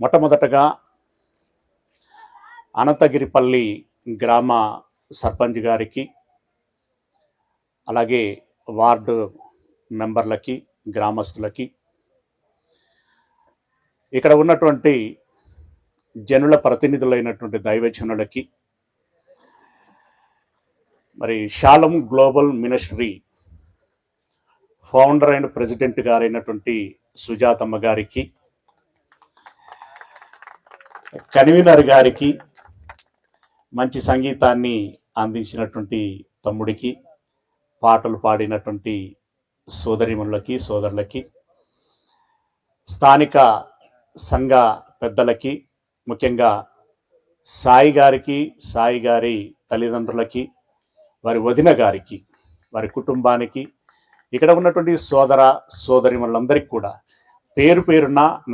మొట్టమొదటగా అనంతగిరిపల్లి గ్రామ సర్పంచ్ గారికి, అలాగే వార్డు మెంబర్లకి, గ్రామస్తులకి, ఇక్కడ ఉన్నటువంటి జనుల ప్రతినిధులైనటువంటి దైవజనులకి, మరి Shalom global ministry founder and president గారైనటువంటి సుజాతమ్మ గారికి, కన్వీనర్ గారికి, మంచి సంగీతాన్ని అందించినటువంటి తమ్ముడికి, పాటలు పాడినటువంటి సోదరిమణులకి, సోదరులకి, స్థానిక సంఘ పెద్దలకి, ముఖ్యంగా సాయి గారికి, సాయి గారి తల్లిదండ్రులకి, వారి వదిన గారికి, వారి కుటుంబానికి, ఇక్కడ ఉన్నటువంటి సోదర సోదరిమణులందరికీ కూడా పేరు పేరున